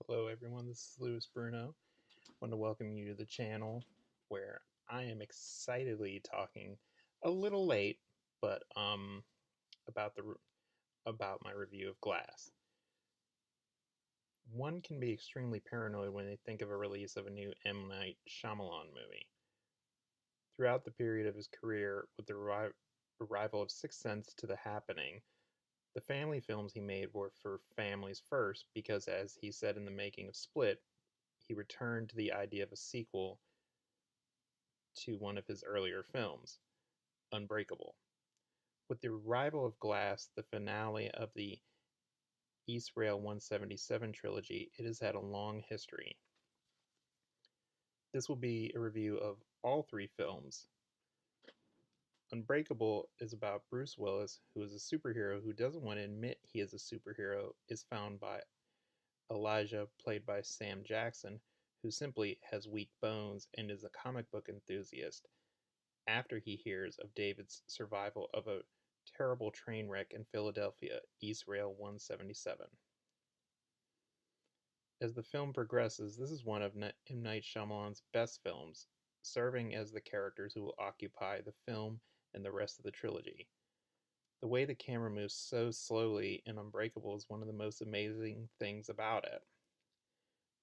Hello everyone, this is Louis Bruno. I want to welcome you to the channel where I am excitedly talking a little late, but about about my review of Glass. One can be extremely paranoid when they think of a release of a new M. Night Shyamalan movie. Throughout the period of his career, with the arrival of Sixth Sense to The Happening, the family films he made were for families first because, as he said in the making of Split, he returned to the idea of a sequel to one of his earlier films, Unbreakable. With the arrival of Glass, the finale of the EastRail 177 trilogy, it has had a long history. This will be a review of all three films. Unbreakable is about Bruce Willis, who is a superhero who doesn't want to admit he is a superhero, is found by Elijah, played by Sam Jackson, who simply has weak bones and is a comic book enthusiast, after he hears of David's survival of a terrible train wreck in Philadelphia, EastRail 177. As the film progresses, this is one of M. Night Shyamalan's best films, serving as the characters who will occupy the film and the rest of the trilogy. The way the camera moves so slowly in Unbreakable is one of the most amazing things about it.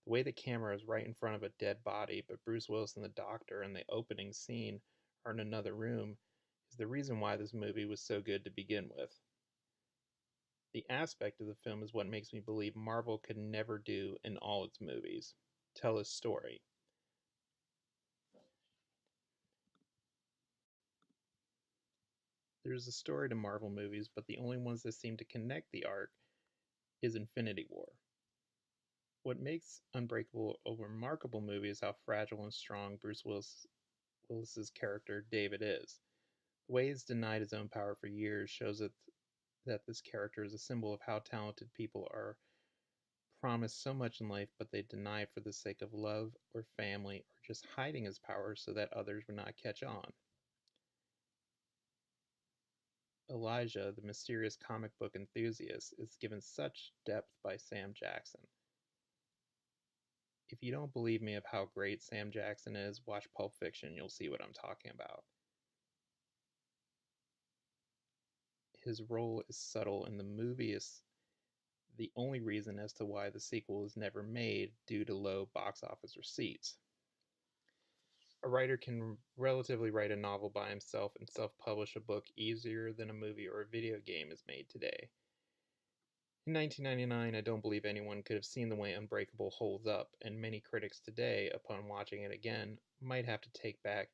The way the camera is right in front of a dead body, but Bruce Willis and the doctor in the opening scene are in another room, is the reason why this movie was so good to begin with. The aspect of the film is what makes me believe Marvel could never do in all its movies: tell a story. There's a story to Marvel movies, but the only ones that seem to connect the arc is Infinity War. What makes Unbreakable a remarkable movie is how fragile and strong Bruce Willis's character David is. The way he's denied his own power for years shows that this character is a symbol of how talented people are promised so much in life, but they deny for the sake of love or family or just hiding his power so that others would not catch on. Elijah, the mysterious comic book enthusiast, is given such depth by Sam Jackson. If you don't believe me of how great Sam Jackson is, watch Pulp Fiction, you'll see what I'm talking about. His role is subtle, and the movie is the only reason as to why the sequel is never made due to low box office receipts. A writer can relatively write a novel by himself and self-publish a book easier than a movie or a video game is made today. In 1999, I don't believe anyone could have seen the way Unbreakable holds up, and many critics today, upon watching it again, might have to take back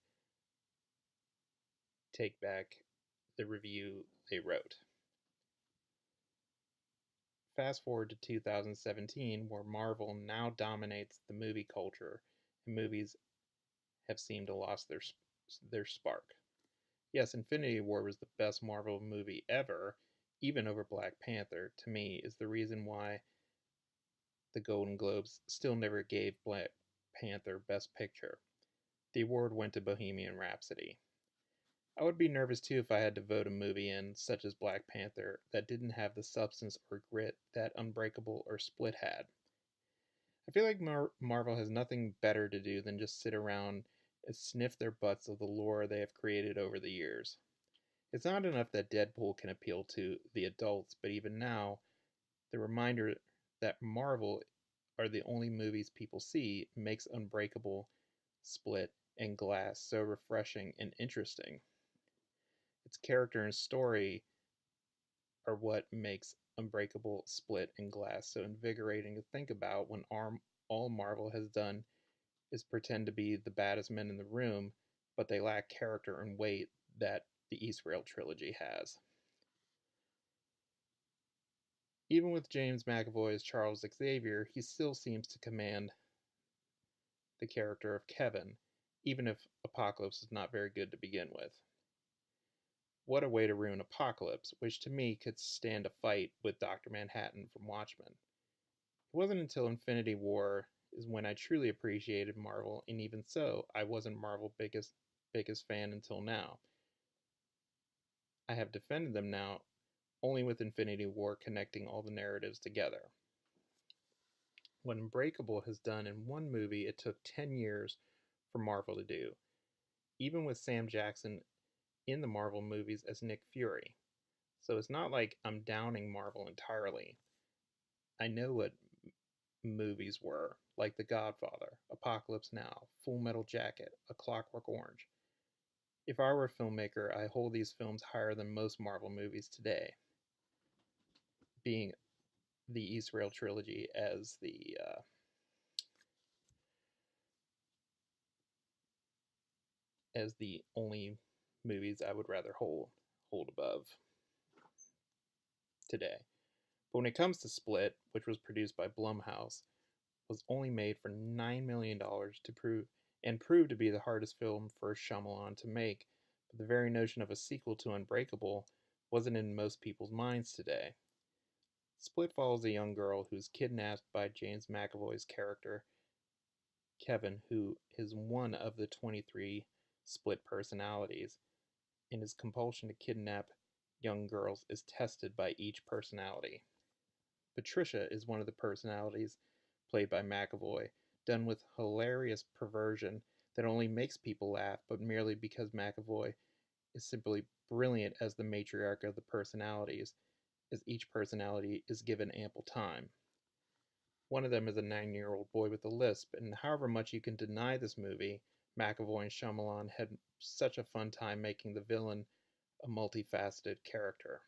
the review they wrote. Fast forward to 2017, where Marvel now dominates the movie culture, and movies have seemed to lost their spark. Yes, Infinity War was the best Marvel movie ever, even over Black Panther, to me, is the reason why the Golden Globes still never gave Black Panther Best Picture. The award went to Bohemian Rhapsody. I would be nervous too if I had to vote a movie in, such as Black Panther, that didn't have the substance or grit that Unbreakable or Split had. I feel like Marvel has nothing better to do than just sit around and sniff their butts of the lore they have created over the years. It's not enough that Deadpool can appeal to the adults, but even now, the reminder that Marvel are the only movies people see makes Unbreakable, Split, and Glass so refreshing and interesting. Its character and story are what makes Unbreakable, Split, and Glass so invigorating to think about when all Marvel has done is pretend to be the baddest men in the room, but they lack character and weight that the EastRail trilogy has. Even with James McAvoy as Charles Xavier, he still seems to command the character of Kevin, even if Apocalypse is not very good to begin with. What a way to ruin Apocalypse, which to me could stand a fight with Dr. Manhattan from Watchmen. It wasn't until Infinity War is when I truly appreciated Marvel, and even so, I wasn't Marvel's biggest fan until now. I have defended them now only with Infinity War connecting all the narratives together. What Unbreakable has done in one movie, it took 10 years for Marvel to do, even with Sam Jackson in the Marvel movies as Nick Fury. So it's not like I'm downing Marvel entirely. I know what movies were, like The Godfather, Apocalypse Now, Full Metal Jacket, A Clockwork Orange. If I were a filmmaker, I hold these films higher than most Marvel movies today, being the EastRail trilogy as the only movies I would rather hold above today. But when it comes to Split, which was produced by Blumhouse, was only made for $9 million to prove to be the hardest film for Shyamalan to make, but the very notion of a sequel to Unbreakable wasn't in most people's minds today. Split follows a young girl who's kidnapped by James McAvoy's character, Kevin, who is one of the 23 split personalities, and his compulsion to kidnap young girls is tested by each personality. Patricia is one of the personalities, played by McAvoy, done with hilarious perversion that only makes people laugh, but merely because McAvoy is simply brilliant as the matriarch of the personalities, as each personality is given ample time. One of them is a 9-year-old boy with a lisp, and however much you can deny this movie, McAvoy and Shyamalan had such a fun time making the villain a multifaceted character.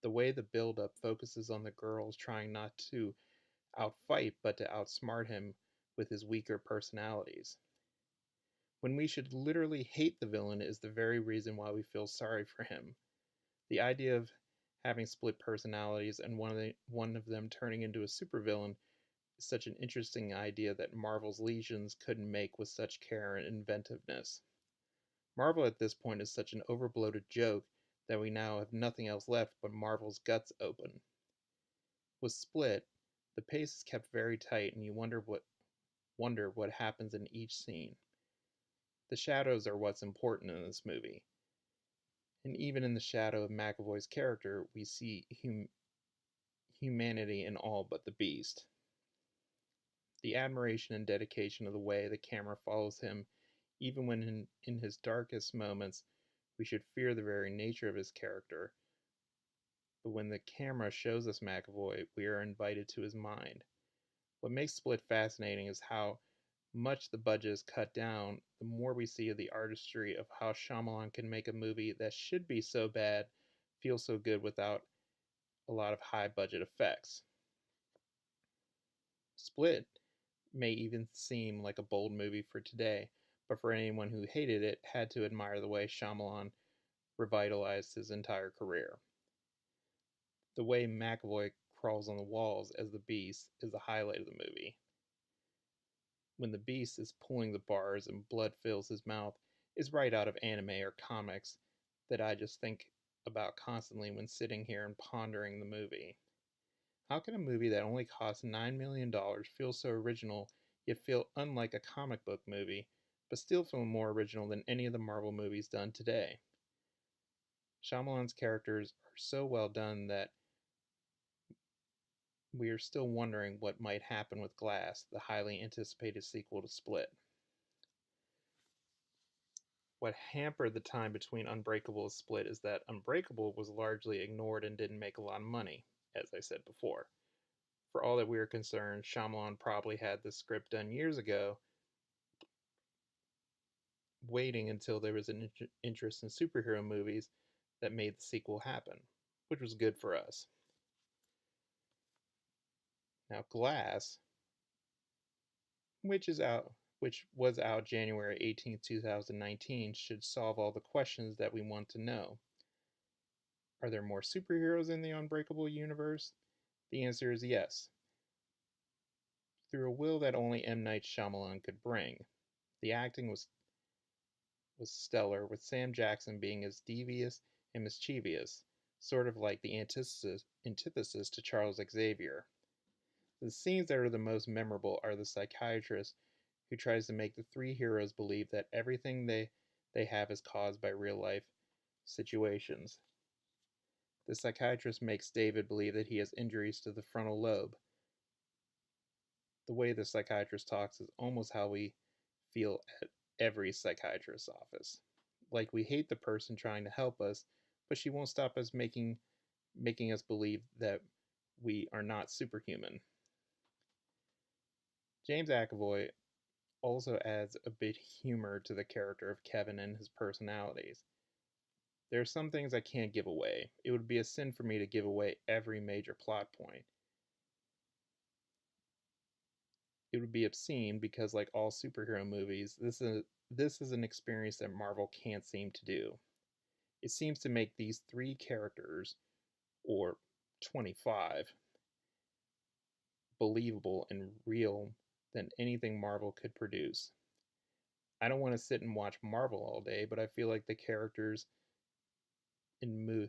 The way the build-up focuses on the girls trying not to outfight but to outsmart him with his weaker personalities. When we should literally hate the villain is the very reason why we feel sorry for him. The idea of having split personalities and one of them turning into a supervillain is such an interesting idea that Marvel's legions couldn't make with such care and inventiveness. Marvel at this point is such an overbloated joke that we now have nothing else left but Marvel's guts open. With Split, the pace is kept very tight and you wonder what happens in each scene. The shadows are what's important in this movie. And even in the shadow of McAvoy's character, we see humanity in all but the beast. The admiration and dedication of the way the camera follows him, even when in his darkest moments, we should fear the very nature of his character. But when the camera shows us McAvoy, we are invited to his mind. What makes Split fascinating is how much the budget is cut down, the more we see of the artistry of how Shyamalan can make a movie that should be so bad feel so good without a lot of high budget effects. Split may even seem like a bold movie for today, but for anyone who hated it, had to admire the way Shyamalan revitalized his entire career. The way McAvoy crawls on the walls as the Beast is the highlight of the movie. When the Beast is pulling the bars and blood fills his mouth is right out of anime or comics that I just think about constantly when sitting here and pondering the movie. How can a movie that only cost $9 million feel so original, yet feel unlike a comic book movie, but still feel more original than any of the Marvel movies done today? Shyamalan's characters are so well done that we are still wondering what might happen with Glass, the highly anticipated sequel to Split. What hampered the time between Unbreakable and Split is that Unbreakable was largely ignored and didn't make a lot of money, as I said before. For all that we are concerned, Shyamalan probably had the script done years ago, waiting until there was an interest in superhero movies that made the sequel happen, which was good for us. Now, Glass, which was out January 18, 2019, should solve all the questions that we want to know. Are there more superheroes in the Unbreakable universe? The answer is yes. Through a will that only M. Night Shyamalan could bring. The acting was stellar, with Sam Jackson being as devious and mischievous, sort of like the antithesis to Charles Xavier. The scenes that are the most memorable are the psychiatrist who tries to make the three heroes believe that everything they have is caused by real-life situations. The psychiatrist makes David believe that he has injuries to the frontal lobe. The way the psychiatrist talks is almost how we feel at every psychiatrist's office. Like we hate the person trying to help us, but she won't stop us making us believe that we are not superhuman. James McAvoy also adds a bit of humor to the character of Kevin and his personalities. There are some things I can't give away. It would be a sin for me to give away every major plot point. It would be obscene because, like all superhero movies, this is an experience that Marvel can't seem to do. It seems to make these three characters, or 25, believable and real than anything Marvel could produce. I don't want to sit and watch Marvel all day, but I feel like the characters in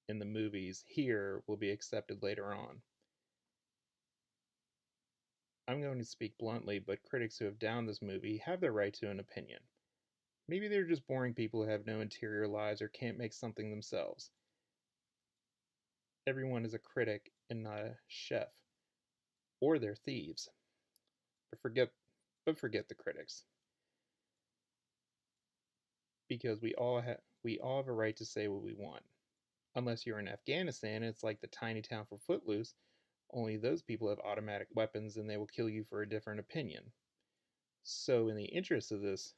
in the movies here will be accepted later on. I'm going to speak bluntly, but critics who have downed this movie have the right to an opinion. Maybe they're just boring people who have no interior lives or can't make something themselves. Everyone is a critic and not a chef. Or they're thieves. But forget the critics. Because we all have a right to say what we want. Unless you're in Afghanistan, it's like the tiny town for Footloose, only those people have automatic weapons and they will kill you for a different opinion. So, in the interest of this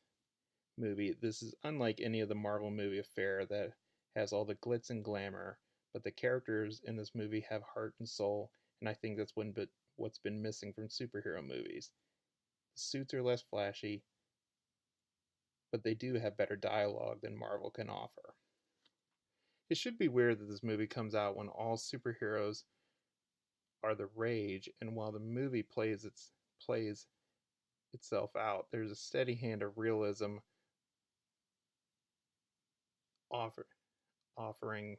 movie, this is unlike any of the Marvel movie affair that has all the glitz and glamour, but the characters in this movie have heart and soul, and I think that's what's been missing from superhero movies. The suits are less flashy, but they do have better dialogue than Marvel can offer. It should be weird that this movie comes out when all superheroes are the rage, and while the movie plays itself out, there's a steady hand of realism offer, offering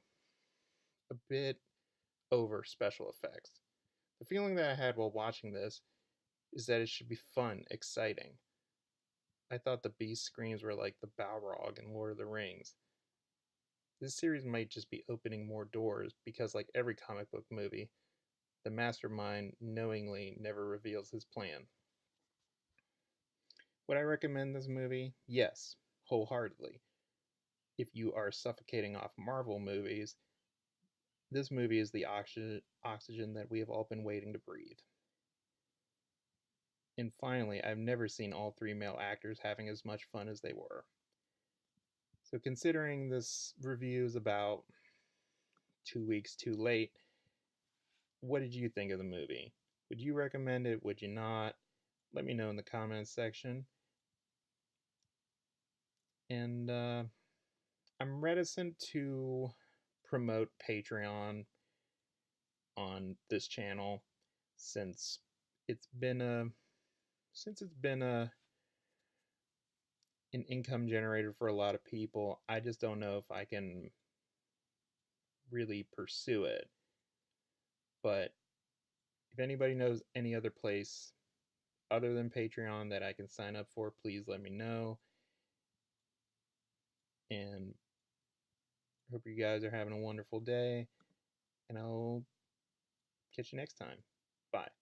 a bit over special effects. The feeling that I had while watching this is that it should be fun, exciting. I thought the beast screams were like the Balrog in Lord of the Rings. This series might just be opening more doors because, like every comic book movie, the mastermind knowingly never reveals his plan. Would I recommend this movie? Yes, wholeheartedly. If you are suffocating off Marvel movies, this movie is the oxygen that we have all been waiting to breathe. And finally, I've never seen all three male actors having as much fun as they were. So, considering this review is about 2 weeks too late, what did you think of the movie? Would you recommend it? Would you not? Let me know in the comments section. And I'm reticent to promote Patreon on this channel since it's been a since it's been a an income generator for a lot of people. I just don't know if I can really pursue it. But if anybody knows any other place other than Patreon that I can sign up for, please let me know. And hope you guys are having a wonderful day. And I'll catch you next time. Bye.